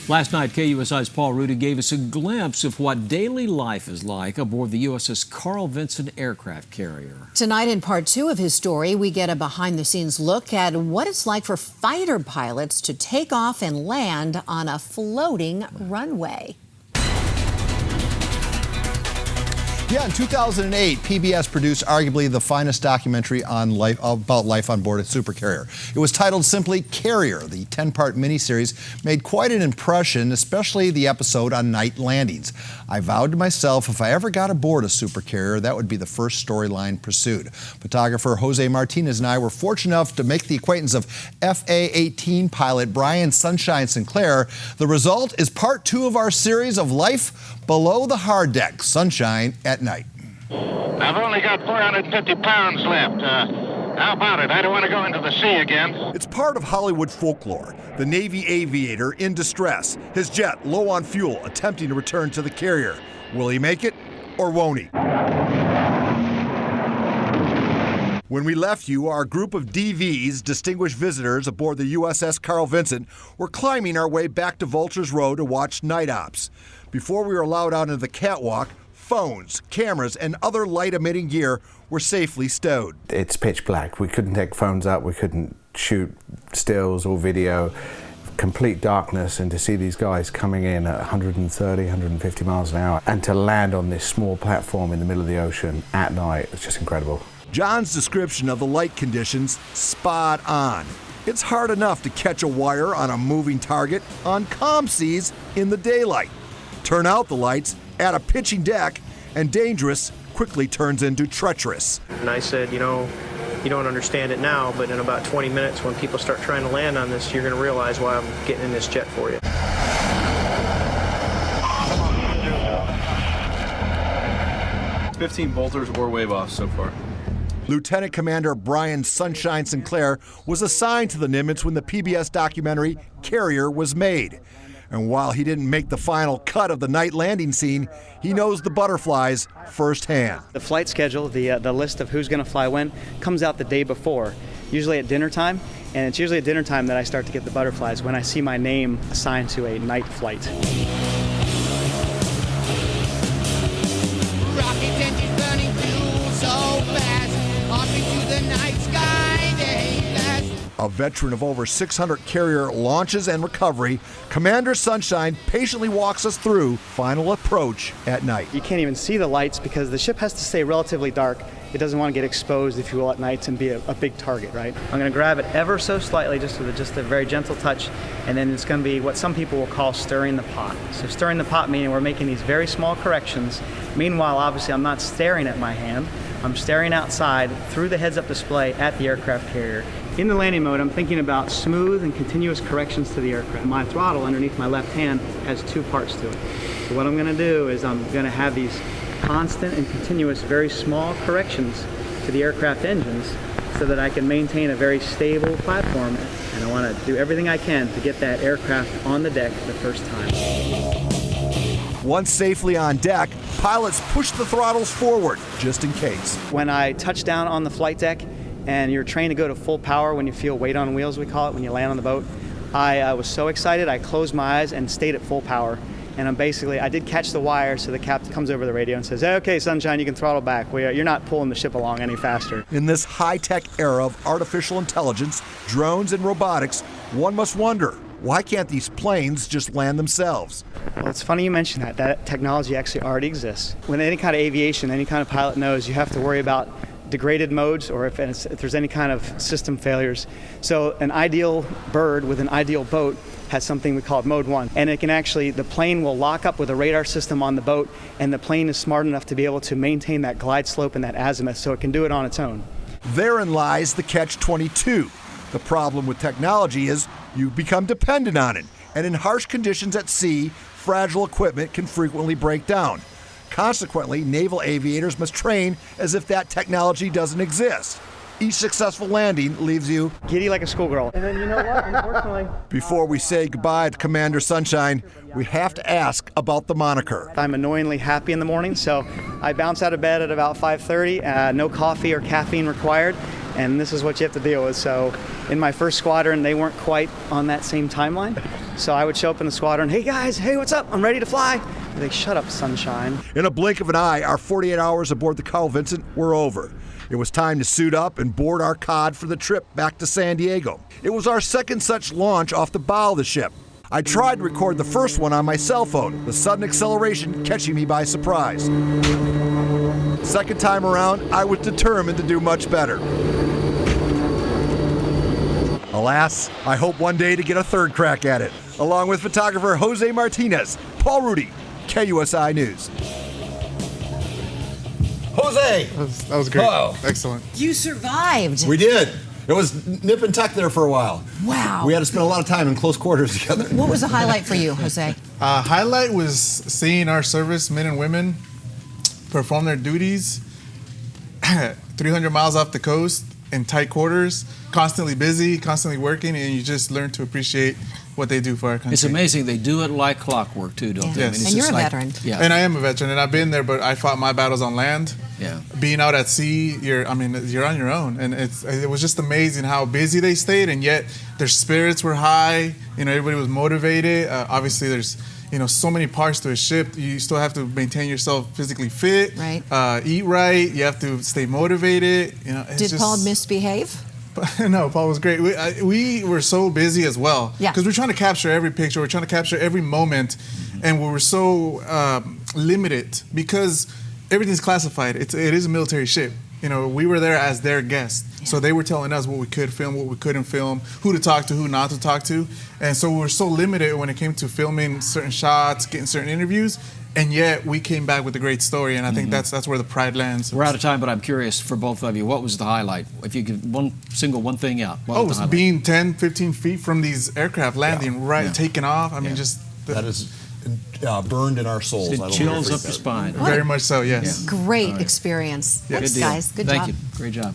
Last night, KUSI's Paul Rudy gave us a glimpse of what daily life is like aboard the USS Carl Vinson aircraft carrier. Tonight, in part 2 of his story, we get a behind-the-scenes look at what it's like for fighter pilots to take off and land on a floating runway. Yeah, in 2008, PBS produced arguably the finest documentary on about life on board a supercarrier. It was titled simply Carrier. The 10-part miniseries made quite an impression, especially the episode on night landings. I vowed to myself if I ever got aboard a supercarrier, that would be the first storyline pursued. Photographer Jose Martinez and I were fortunate enough to make the acquaintance of FA-18 pilot Brian Sunshine Sinclair. The result is part 2 of our series of life below the hard deck, Sunshine at night. I've only got 450 pounds left. How about it? I don't want to go into the sea again. It's part of Hollywood folklore. The Navy aviator in distress, his jet low on fuel, attempting to return to the carrier. Will he make it or won't he? When we left you, our group of DVs, distinguished visitors aboard the USS Carl Vinson, were climbing our way back to Vulture's Row to watch night ops. Before we were allowed out into the catwalk, phones, cameras, and other light-emitting gear were safely stowed. It's pitch black. We couldn't take phones up. We couldn't shoot stills or video. Complete darkness, and to see these guys coming in at 130, 150 miles an hour and to land on this small platform in the middle of the ocean at night, it's just incredible. John's description of the light conditions, spot on. It's hard enough to catch a wire on a moving target on calm seas in the daylight. Turn out the lights, add a pitching deck, and dangerous quickly turns into treacherous. And I said, you know, you don't understand it now, but in about 20 minutes when people start trying to land on this, you're going to realize why I'm getting in this jet for you. 15 bolters or wave-offs so far. Lieutenant Commander Brian Sunshine Sinclair was assigned to the Nimitz when the PBS documentary Carrier was made. And while he didn't make the final cut of the night landing scene, he knows the butterflies firsthand. The flight schedule, the list of who's going to fly when, comes out the day before, usually at dinner time. And it's usually at dinner time that I start to get the butterflies when I see my name assigned to a night flight. Rocket engines burning fuel so fast, off into the night sky they last. A veteran of over 600 carrier launches and recovery, Commander Sunshine patiently walks us through final approach at night. You can't even see the lights because the ship has to stay relatively dark. It doesn't want to get exposed, if you will, at night and be a big target, right? I'm going to grab it ever so slightly, just with just a very gentle touch, and then it's going to be what some people will call stirring the pot. So stirring the pot meaning we're making these very small corrections. Meanwhile, obviously, I'm not staring at my hand. I'm staring outside through the heads-up display at the aircraft carrier. In the landing mode, I'm thinking about smooth and continuous corrections to the aircraft. My throttle underneath my left hand has 2 parts to it. So what I'm going to do is I'm going to have these constant and continuous, very small corrections to the aircraft engines so that I can maintain a very stable platform. And I want to do everything I can to get that aircraft on the deck the first time. Once safely on deck, pilots push the throttles forward, just in case. When I touch down on the flight deck and you're trained to go to full power when you feel weight on wheels, we call it, when you land on the boat, I was so excited I closed my eyes and stayed at full power. And I did catch the wire, so the captain comes over the radio and says, hey, okay, Sunshine, you can throttle back. You're not pulling the ship along any faster. In this high-tech era of artificial intelligence, drones, and robotics, one must wonder, why can't these planes just land themselves? Well, it's funny you mention that. That technology actually already exists. With any kind of aviation, any kind of pilot knows you have to worry about degraded modes or if there's any kind of system failures. So an ideal bird with an ideal boat has something we call mode 1, and it can actually, the plane will lock up with a radar system on the boat, and the plane is smart enough to be able to maintain that glide slope and that azimuth so it can do it on its own. Therein lies the catch-22. The problem with technology is you become dependent on it, and in harsh conditions at sea, fragile equipment can frequently break down. Consequently, naval aviators must train as if that technology doesn't exist. Each successful landing leaves you giddy like a schoolgirl. And then you know what, unfortunately. Before we say goodbye to Commander Sunshine, we have to ask about the moniker. I'm annoyingly happy in the morning, so I bounce out of bed at about 5:30, no coffee or caffeine required, and this is what you have to deal with. So in my first squadron, they weren't quite on that same timeline. So I would show up in the squadron, hey guys, hey, what's up? I'm ready to fly. They shut up, sunshine. In a blink of an eye, our 48 hours aboard the Carl Vinson were over. It was time to suit up and board our cod for the trip back to San Diego. It was our second such launch off the bow of the ship. I tried to record the first one on my cell phone, the sudden acceleration catching me by surprise. Second time around, I was determined to do much better. Alas, I hope one day to get a third crack at it, along with photographer Jose Martinez. Paul Rudy, KUSI News. Jose! That was great. Hello. Excellent. You survived. We did. It was nip and tuck there for a while. Wow. We had to spend a lot of time in close quarters together. What was the highlight for you, Jose? Highlight was seeing our servicemen and women perform their duties 300 miles off the coast in tight quarters, constantly busy, constantly working, and you just learn to appreciate what they do for our country. It's amazing. They do it like clockwork, too, don't they? Yes. I mean, And you're a like, veteran. Yeah. And I am a veteran, and I've been there, but I fought my battles on land. Yeah. Being out at sea, you're on your own, and it was just amazing how busy they stayed, and yet their spirits were high. You know, everybody was motivated. Obviously, there's so many parts to a ship. You still have to maintain yourself physically fit, right? Eat right. You have to stay motivated. You know, Did Paul misbehave? No, Paul was great. We were so busy as well. Yeah. Because we're trying to capture every picture. We're trying to capture every moment. And we were so limited because everything's classified. It is a military ship. You know, we were there as their guests. Yeah. So they were telling us what we could film, what we couldn't film, who to talk to, who not to talk to. And so we were so limited when it came to filming certain shots, getting certain interviews. And yet we came back with a great story, and I think that's where the pride lands. We're out of time, but I'm curious for both of you, what was the highlight? If you could single one thing out, what was the highlight? Being 10, 15 feet from these aircraft landing, taking off. I mean, just... That is burned in our souls. It chills up the spine. Very much so, yes. Great experience. Yeah. Thanks, guys. Good job. Thank you. Great job.